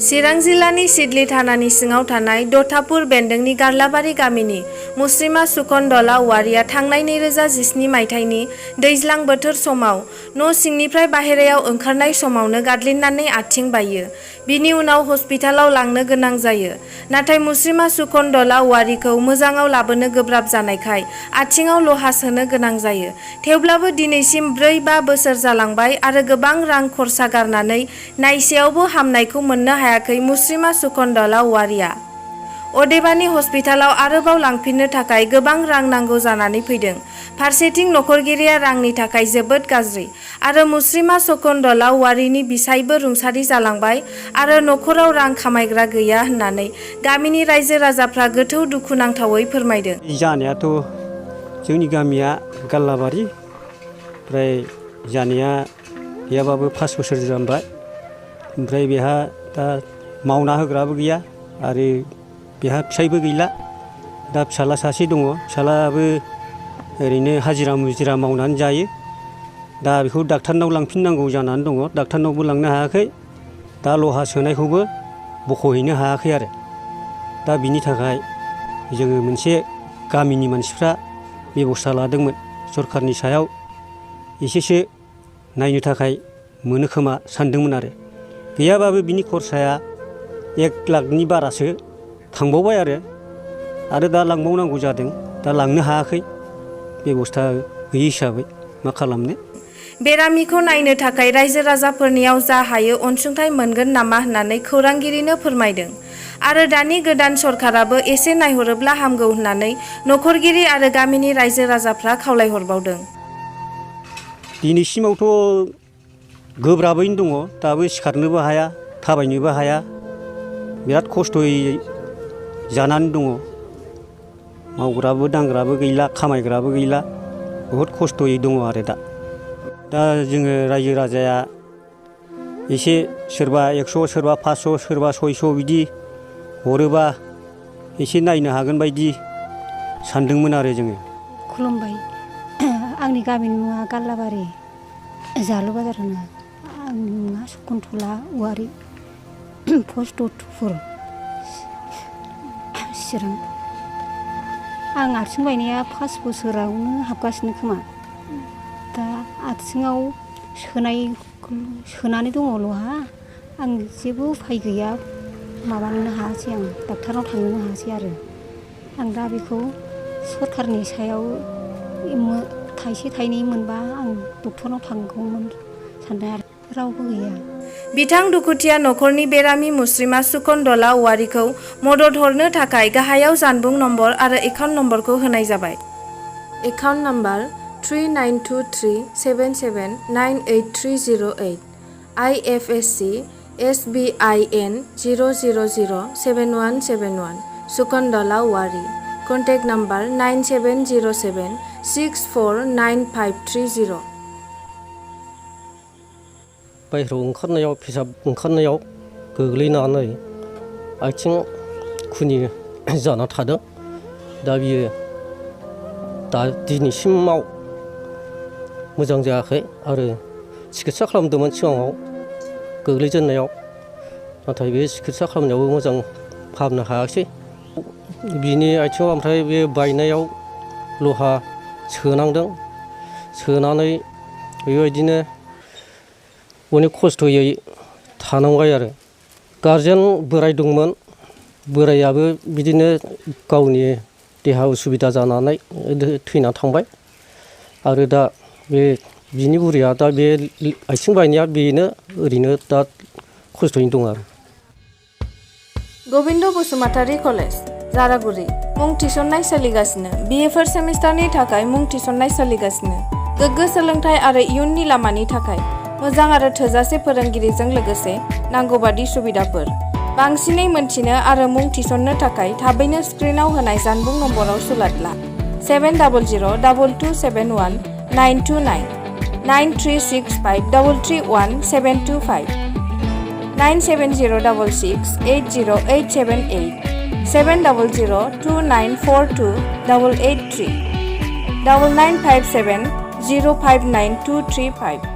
चिरां जिल्लानि सिडली थानानि सिङाव थानाय दथापुर बेन्दोंनि गारलाबारि गामिनि मुस्रिमा सुकन्दला औवारिया थांनाय 2017 मायथाइनि दैज्लां बोथोर समाव न' सिंनिफ्राय बाहेरायाव ओंखारनाय समावनो गादलिननानै आथिं बायो। बिनि उनाव हस्पिटालाव लांनो गोनां जायो। नाथाय मुस्रिमा सुकन्दला औवारिखौ मोजाङाव लाबोनो गोब्राब जानायखाय आथिङाव लहा सोनो गोनां जायो। थेवब्लाबो दिनैसिम 4-5 बोसोर जालांबाय आरो गोबां रां खरसा गारनानै नायसेयावबो हामनायखौ मोननो हायाखै मुस्रिमा सुकन्दला औवारिया। अदेबानि हस्पिटालाव आरोबाव लांफिननो थाखाय गोबां रां नांगौ जानानै फैदों। फारसेथिं नखरगिरिया रांनि थाखाय जोबोद गाज्रि आरो मुस्रिमा सुकन्दला औवारिनि बिसायबो रुंसारि जालांबाय आरो नखराव रां खामायग्रा गैया होननानै गामिनि रायजो राजाफ्रा गोथौ दुखुनांथावै फोरमायदों। जानायाथ' जोंनि गामिया गारलाबारि, ओमफ्राय जानाया गैयाबाबो 5 बोसोर जाबाय। ओमफ्राय बेहा दा मावना होग्राबो गैया आरो बेहा फिसायबो गैला। दा फिसाला सासे दङ, फिसालायाबो ओरैनो हाजिरा मुजिरा मावनानै जायो। दा बेखौ डाक्टारनाव लांफिननांगौ जानानै दङ, डाक्टारनावबो लांनो हायाखै। दा लहा सोनायखौबो बख'हैनो हायाखै आरो। दा बिनि थाखाय जोङो मोनसे गामिनि मानसिफ्रा बेबस्था लादोंमोन सरखारनि सायाव एसेसो नायनो थाखाय मोनो खोमा सानदोंमोन आरो। गैयाबाबो बिनि खरसाया 1 लाखनि बारासो थांबावबाय आरो दा लांबावनांगौ जादों। दा लांनो हायाखै, बेबस्था गैयि हिसाबै मा खालामनो। बेरामिखौ नायनो थाखाय रायजो राजाफोरनियाव जा हायो अनसुंथाइ मोनगोन नामा होननानै खौरांगिरिनो फोरमायदों आरो दानि गोदान सरखाराबो एसे नायहरोब्ला हामगौ होननानै नखरगिरि आरो गामिनि रायजो राजाफ्रा खावलायहरबावदों। दिनैसिमावथ' गोब्राबैनो दङ, दाबो सिखारनोबो हाया, थाबायनोबो हाया, बिराद खस्थ'यै जानानै दङ। मावग्राबो दांग्राबो गैला, खामायग्राबो गैला, बहुद खस्थ'यै दङ आरो दा जोङो रायजो राजाया एसे सोरबा 100, सोरबा 500, सोरबा 600 बिदि हरोबा एसे नायनो हागोन बायदि सानदोंमोन आरो जोङो। खुलुमबाय। आंनि गामिनि मुङा गारलाबारि, जालु बाजार होनो। आंनि मुङा सुकन्दला औवारि, पस्ट दथापुर, चिरां। आं आथिं बायनाया 5 बोसोरावनो हाबगासिनो खोमा। दा आथिङाव सोनानै दङ लहा। आं जेबो उफाय गैया, माबानोनो हायासै, आं डाक्टारनाव थांनोनो हायासै आरो। आं दा बेखौ सरखारनि सायाव थाइसे थाइनै मोनबा आं डक्टरनाव थांगौमोन सानदों आरो रावबो गैया। बिथां दुखुथिया नखरनि बेरामि मुस्रिमा सुकन्दला औवारिखौ मदद हरनो थाखाय गाहायाव जानबुं नम्बर आरो एकाउन्ट नम्बरखौ होनाय जाबाय। एकाउन्ट नम्बर 392377988308 IFSC SBIN 0007171 सुकन्दला औवारि। Contact number 9707649530। बायह्रायाव ओंखारनायाव, पेसाब ओंखारनायाव गोग्लैनानै आथिं खुनि जाना थादों। दा बियो दिनैसिमाव मोजां जायाखै आरो सिकित्सा खालामदोंमोन सिगाङाव गोग्लैजेननायाव, नाथाय बे सिकित्सा खालामनायावबो मोजां फाहामनो हायाखिसै। बिनि आथिङाव ओमफ्राय बे बायनायाव लहा सोनांदों, सोनानै बेबायदिनो अनेक खस्थ'यै थानांबाय आरो। गारजेन बोराय दंमोन, बोरायाबो बिदिनो गावनि देहा उसुबिदा जानानै थैना थांबाय आरो दा बिनि बुरिया दा बे आथिं बायनाया बेनो ओरैनो दा खस्थ'यैनो दं आरो। गोविन्द बसुमतारी कलेज, जारागुरि। मुं थिसननाय सोलिगासिनो। BA फार्स्ट सेमिस्टारनि थाखाय मुं थिसननाय सोलिगासिनो। गोग्गो सोलोंथाइ आरो इयुननि लामानि थाखाय मोजां आरो थोजासे फोरोंगिरिजों लोगोसे नांगौबादि सुबिदाफोर। बांसिनै मोनथिनो आरो मुं थिसननो थाखाय थाबैनो स्क्रिनाव होनाय जानबुं नम्बराव सुलाद ला। 7002271929 9365331725 97066808788 70029428883 9957059235